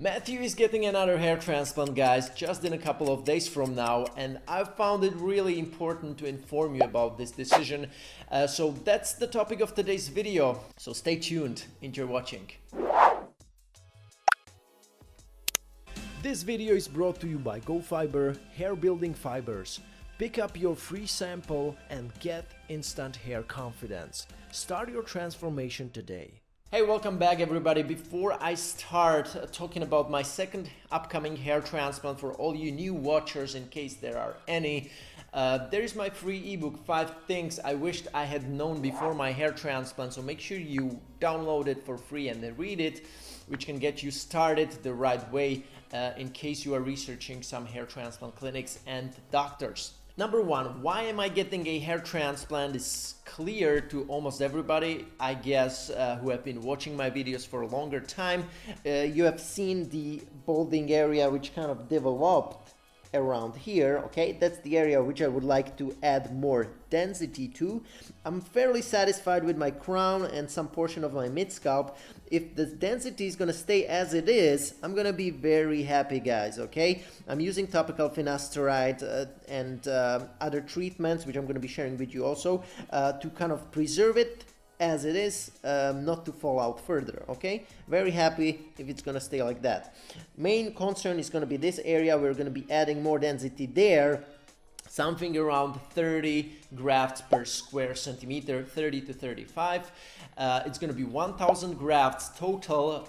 Matthew is getting another hair transplant, guys, just in a couple of days from now, and I found it really important to inform you about this decision. So that's the topic of today's video, so stay tuned, enjoy watching. This video is brought to you by GoFiber Hair Building Fibers. Pick up your free sample and get instant hair confidence. Start your transformation today. Hey, welcome back everybody. Before I start talking about my second upcoming hair transplant for all you new watchers, in case there are any, there is my free ebook, 5 things I wished I had known before my hair transplant. So make sure you download it for free and then read it, which can get you started the right way in case you are researching some hair transplant clinics and doctors. Number 1, why am I getting a hair transplant is clear to almost everybody, I guess, who have been watching my videos for a longer time. You have seen the balding area which kind of developed around here, okay? That's the area which I would like to add more density to. I'm fairly satisfied with my crown and some portion of my mid-scalp. If the density is gonna stay as it is, I'm gonna be very happy, guys, okay? I'm using topical finasteride and other treatments, which I'm gonna be sharing with you also, to kind of preserve it as it is, not to fall out further, okay? Very happy if it's gonna stay like that. Main concern is gonna be this area. We're gonna be adding more density there, something around 30 grafts per square centimeter, 30 to 35. It's gonna be 1,000 grafts total.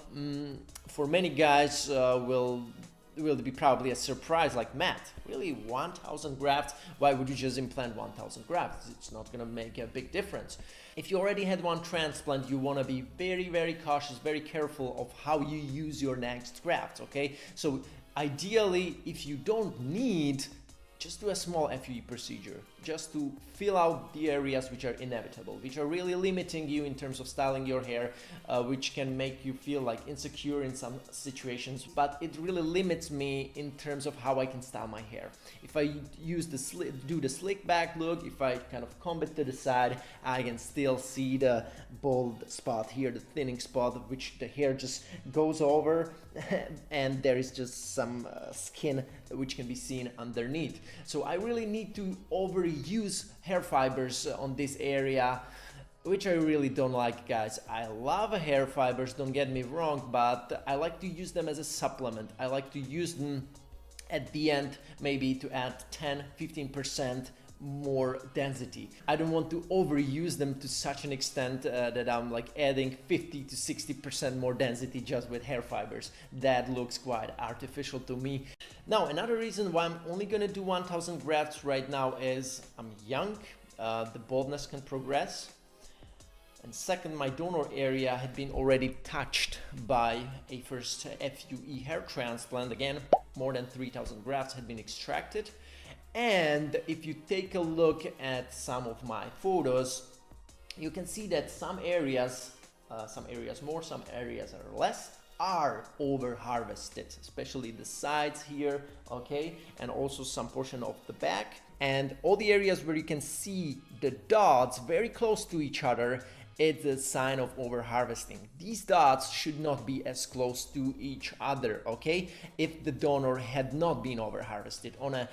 For many guys will be probably a surprise, like, Matt, really 1,000 grafts? Why would you just implant 1,000 grafts? It's not gonna make a big difference. If you already had one transplant, you wanna be very, very cautious, very careful of how you use your next graft, okay? So ideally, if you don't need, just do a small FUE procedure, just to fill out the areas which are inevitable, which are really limiting you in terms of styling your hair, which can make you feel like insecure in some situations, but it really limits me in terms of how I can style my hair. If I use do the slick back look, if I kind of comb it to the side, I can still see the bald spot here, the thinning spot, which the hair just goes over, and there is just some skin which can be seen underneath. So I really need to overuse hair fibers on this area, which I really don't like, guys. I love hair fibers, don't get me wrong, but I like to use them as a supplement. I like to use them at the end, maybe to add 10-15% more density. I don't want to overuse them to such an extent that I'm like adding 50 to 60% more density just with hair fibers. That looks quite artificial to me. Now, another reason why I'm only gonna do 1,000 grafts right now is I'm young, the baldness can progress. And second, my donor area had been already touched by a first FUE hair transplant. Again, more than 3,000 grafts had been extracted. And if you take a look at some of my photos, you can see that some areas more, some areas are less, are over harvested, especially the sides here, okay, and also some portion of the back. And all the areas where you can see the dots very close to each other, it's a sign of over harvesting. These dots should not be as close to each other, okay, if the donor had not been over harvested. On a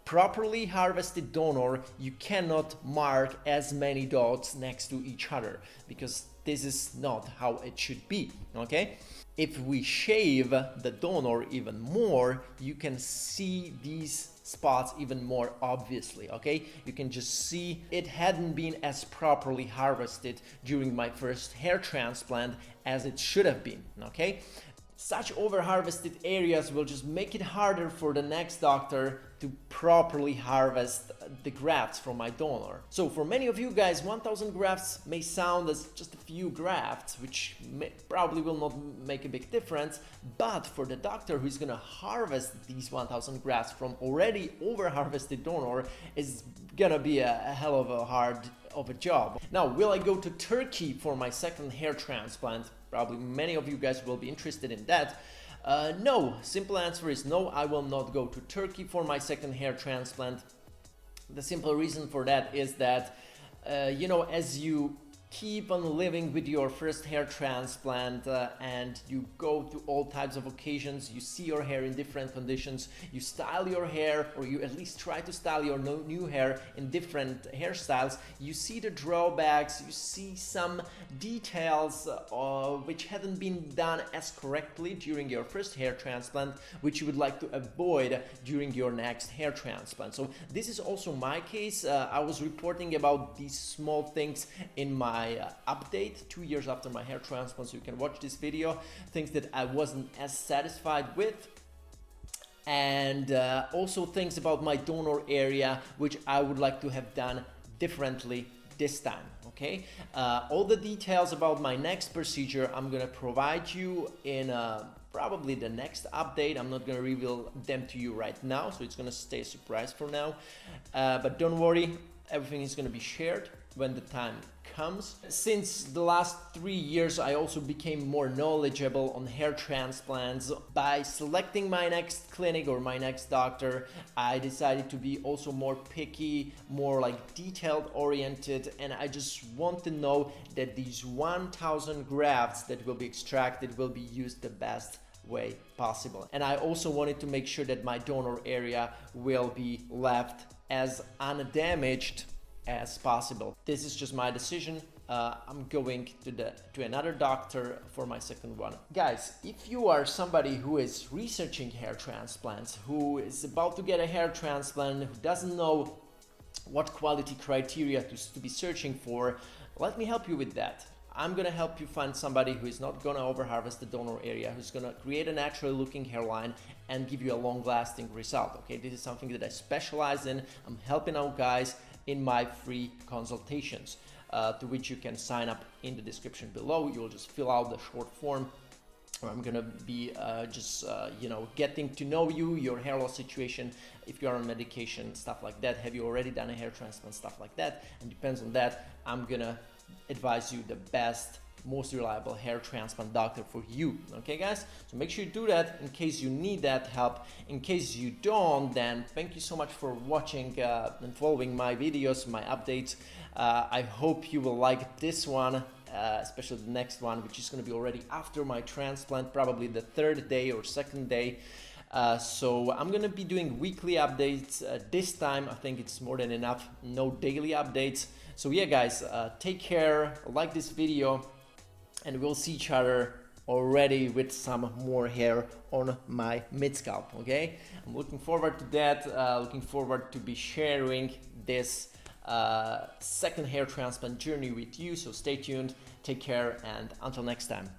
properly harvested donor, you cannot mark as many dots next to each other, because this is not how it should be, okay? If we shave the donor even more, you can see these spots even more obviously, okay? You can just see it hadn't been as properly harvested during my first hair transplant as it should have been, okay? Such over-harvested areas will just make it harder for the next doctor to properly harvest the grafts from my donor. So for many of you guys, 1,000 grafts may sound as just a few grafts, which probably will not make a big difference, but for the doctor who's gonna harvest these 1,000 grafts from already over-harvested donor, is gonna be a hell of a hard of a job. Now, will I go to Turkey for my second hair transplant? Probably many of you guys will be interested in that. No, simple answer is no, I will not go to Turkey for my second hair transplant. The simple reason for that is that, you know, as you keep on living with your first hair transplant and you go to all types of occasions, you see your hair in different conditions, you style your hair, or you at least try to style your new hair in different hairstyles, you see the drawbacks, you see some details which hadn't been done as correctly during your first hair transplant, which you would like to avoid during your next hair transplant. So this is also my case. I was reporting about these small things in my update 2 years after my hair transplant, so you can watch this video, things that I wasn't as satisfied with, and also things about my donor area which I would like to have done differently this time. Okay, all the details about my next procedure I'm gonna provide you in probably the next update. I'm not gonna reveal them to you right now, so it's gonna stay a surprise for now, but don't worry, everything is gonna be shared when the time comes. Since the last 3 years, I also became more knowledgeable on hair transplants. By selecting my next clinic or my next doctor, I decided to be also more picky, more like detailed oriented, and I just want to know that these 1,000 grafts that will be extracted will be used the best way possible. And I also wanted to make sure that my donor area will be left as undamaged as possible. This is just my decision. I'm going to another doctor for my second one. Guys, if you are somebody who is researching hair transplants, who is about to get a hair transplant, who doesn't know what quality criteria to be searching for, let me help you with that. I'm gonna help you find somebody who is not gonna overharvest the donor area, who's gonna create a naturally looking hairline and give you a long-lasting result. Okay, this is something that I specialize in. I'm helping out guys in my free consultations, to which you can sign up in the description below. You will just fill out the short form, where I'm gonna be you know, getting to know you, your hair loss situation, if you are on medication, stuff like that. Have you already done a hair transplant, stuff like that? And depends on that, I'm gonna advise you the best, most reliable hair transplant doctor for you. Okay guys, so make sure you do that in case you need that help. In case you don't, then thank you so much for watching and following my videos, my updates. I hope you will like this one, especially the next one, which is going to be already after my transplant, probably the 3rd day or 2nd day. So I'm gonna be doing weekly updates. This time I think it's more than enough, no daily updates. So yeah guys, take care, like this video, and we'll see each other already with some more hair on my mid scalp. Okay, I'm looking forward to that, looking forward to be sharing this second hair transplant journey with you. So stay tuned, take care, and until next time.